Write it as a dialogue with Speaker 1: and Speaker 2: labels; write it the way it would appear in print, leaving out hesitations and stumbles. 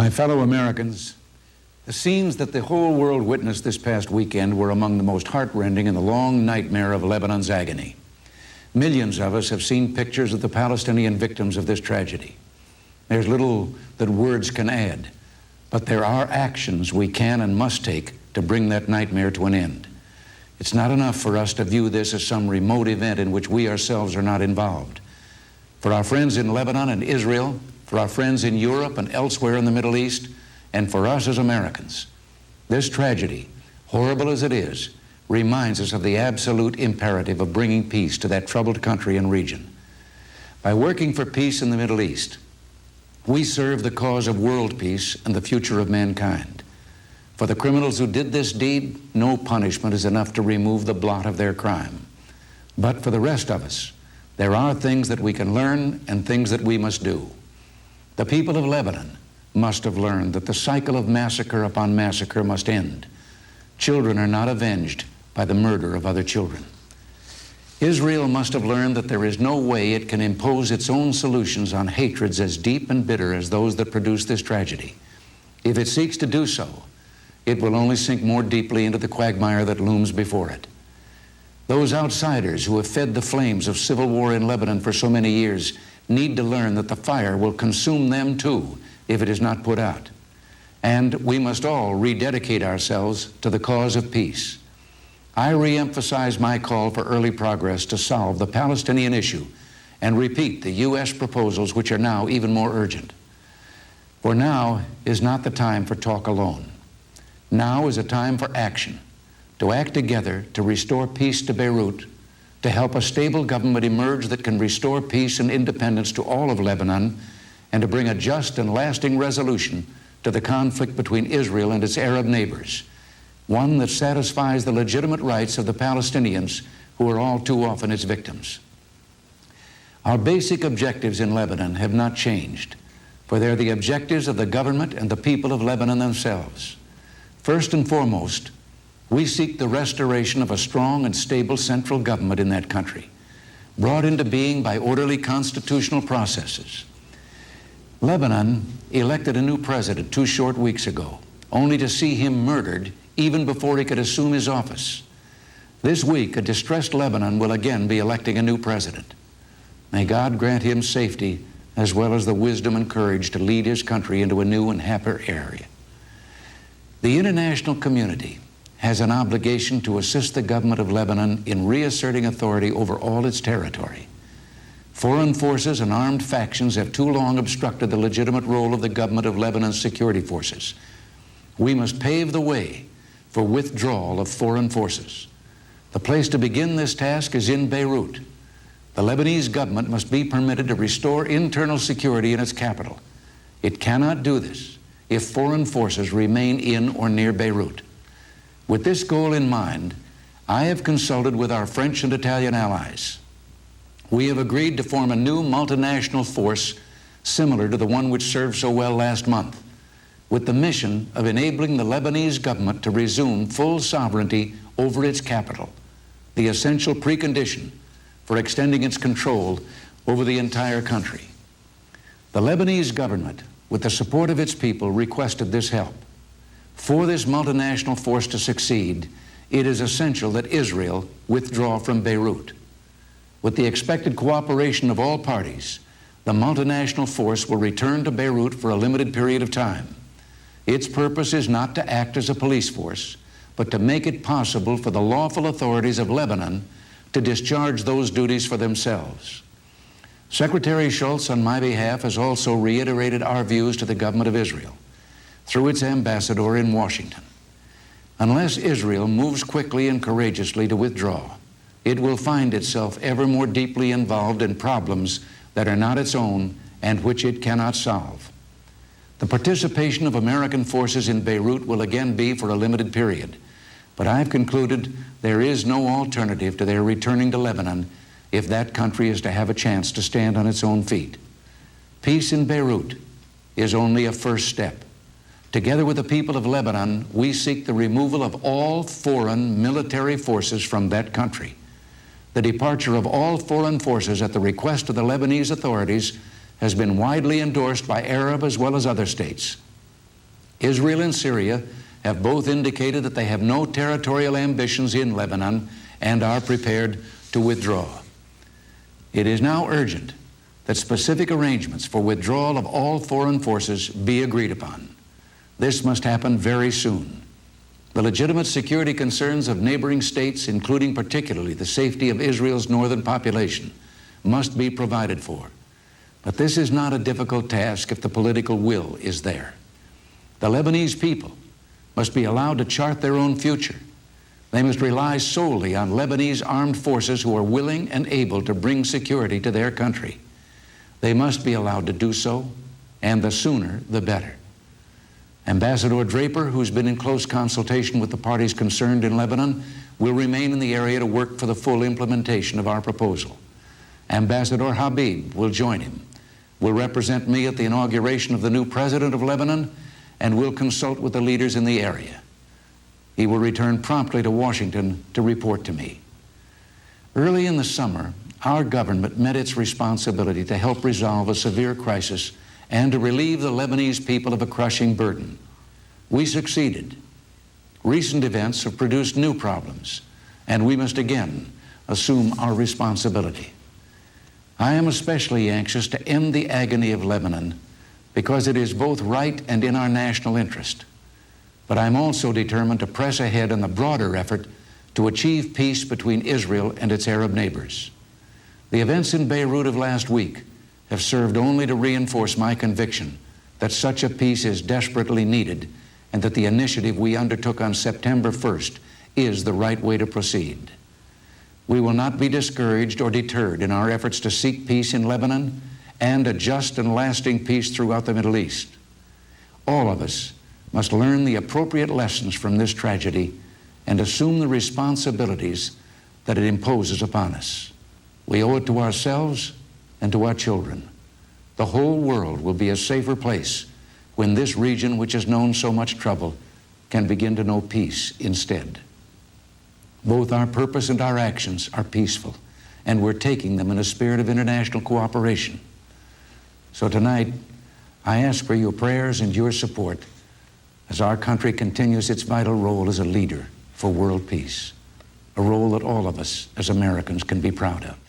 Speaker 1: My fellow Americans, the scenes that the whole world witnessed this past weekend were among the most heartrending in the long nightmare of Lebanon's agony. Millions of us have seen pictures of the Palestinian victims of this tragedy. There's little that words can add, but there are actions we can and must take to bring that nightmare to an end. It's not enough for us to view this as some remote event in which we ourselves are not involved. For our friends in Lebanon and Israel, for our friends in Europe and elsewhere in the Middle East, and for us as Americans, this tragedy, horrible as it is, reminds us of the absolute imperative of bringing peace to that troubled country and region. By working for peace in the Middle East, we serve the cause of world peace and the future of mankind. For the criminals who did this deed, no punishment is enough to remove the blot of their crime. But for the rest of us, there are things that we can learn and things that we must do. The people of Lebanon must have learned that the cycle of massacre upon massacre must end. Children are not avenged by the murder of other children. Israel must have learned that there is no way it can impose its own solutions on hatreds as deep and bitter as those that produce this tragedy. If it seeks to do so, it will only sink more deeply into the quagmire that looms before it. Those outsiders who have fed the flames of civil war in Lebanon for so many years need to learn that the fire will consume them too if it is not put out. And we must all rededicate ourselves to the cause of peace. I re-emphasize my call for early progress to solve the Palestinian issue and repeat the U.S. proposals which are now even more urgent. For now is not the time for talk alone. Now is a time for action, to act together to restore peace to Beirut, to help a stable government emerge that can restore peace and independence to all of Lebanon, and to bring a just and lasting resolution to the conflict between Israel and its Arab neighbors, one that satisfies the legitimate rights of the Palestinians who are all too often its victims. Our basic objectives in Lebanon have not changed, for they're the objectives of the government and the people of Lebanon themselves. First and foremost, we seek the restoration of a strong and stable central government in that country, brought into being by orderly constitutional processes. Lebanon elected a new president 2 short weeks ago, only to see him murdered even before he could assume his office. This week, a distressed Lebanon will again be electing a new president. May God grant him safety as well as the wisdom and courage to lead his country into a new and happier era. The international community has an obligation to assist the government of Lebanon in reasserting authority over all its territory. Foreign forces and armed factions have too long obstructed the legitimate role of the government of Lebanon's security forces. We must pave the way for withdrawal of foreign forces. The place to begin this task is in Beirut. The Lebanese government must be permitted to restore internal security in its capital. It cannot do this if foreign forces remain in or near Beirut. With this goal in mind, I have consulted with our French and Italian allies. We have agreed to form a new multinational force similar to the one which served so well last month, with the mission of enabling the Lebanese government to resume full sovereignty over its capital, the essential precondition for extending its control over the entire country. The Lebanese government, with the support of its people, requested this help. For this multinational force to succeed, it is essential that Israel withdraw from Beirut. With the expected cooperation of all parties, the multinational force will return to Beirut for a limited period of time. Its purpose is not to act as a police force, but to make it possible for the lawful authorities of Lebanon to discharge those duties for themselves. Secretary Schultz, on my behalf, has also reiterated our views to the government of Israel through its ambassador in Washington. Unless Israel moves quickly and courageously to withdraw, it will find itself ever more deeply involved in problems that are not its own and which it cannot solve. The participation of American forces in Beirut will again be for a limited period, but I've concluded there is no alternative to their returning to Lebanon if that country is to have a chance to stand on its own feet. Peace in Beirut is only a first step. Together with the people of Lebanon, we seek the removal of all foreign military forces from that country. The departure of all foreign forces at the request of the Lebanese authorities has been widely endorsed by Arab as well as other states. Israel and Syria have both indicated that they have no territorial ambitions in Lebanon and are prepared to withdraw. It is now urgent that specific arrangements for withdrawal of all foreign forces be agreed upon. This must happen very soon. The legitimate security concerns of neighboring states, including particularly the safety of Israel's northern population, must be provided for. But this is not a difficult task if the political will is there. The Lebanese people must be allowed to chart their own future. They must rely solely on Lebanese armed forces who are willing and able to bring security to their country. They must be allowed to do so, and the sooner the better. Ambassador Draper, who's been in close consultation with the parties concerned in Lebanon, will remain in the area to work for the full implementation of our proposal. Ambassador Habib will join him, will represent me at the inauguration of the new president of Lebanon, and will consult with the leaders in the area. He will return promptly to Washington to report to me. Early in the summer, our government met its responsibility to help resolve a severe crisis and to relieve the Lebanese people of a crushing burden. We succeeded. Recent events have produced new problems, and we must again assume our responsibility. I am especially anxious to end the agony of Lebanon because it is both right and in our national interest. But I'm also determined to press ahead in the broader effort to achieve peace between Israel and its Arab neighbors. The events in Beirut of last week have served only to reinforce my conviction that such a peace is desperately needed and that the initiative we undertook on September 1st is the right way to proceed. We will not be discouraged or deterred in our efforts to seek peace in Lebanon and a just and lasting peace throughout the Middle East. All of us must learn the appropriate lessons from this tragedy and assume the responsibilities that it imposes upon us. We owe it to ourselves and to our children. The whole world will be a safer place when this region, which has known so much trouble, can begin to know peace instead. Both our purpose and our actions are peaceful, and we're taking them in a spirit of international cooperation. So tonight, I ask for your prayers and your support as our country continues its vital role as a leader for world peace, a role that all of us as Americans can be proud of.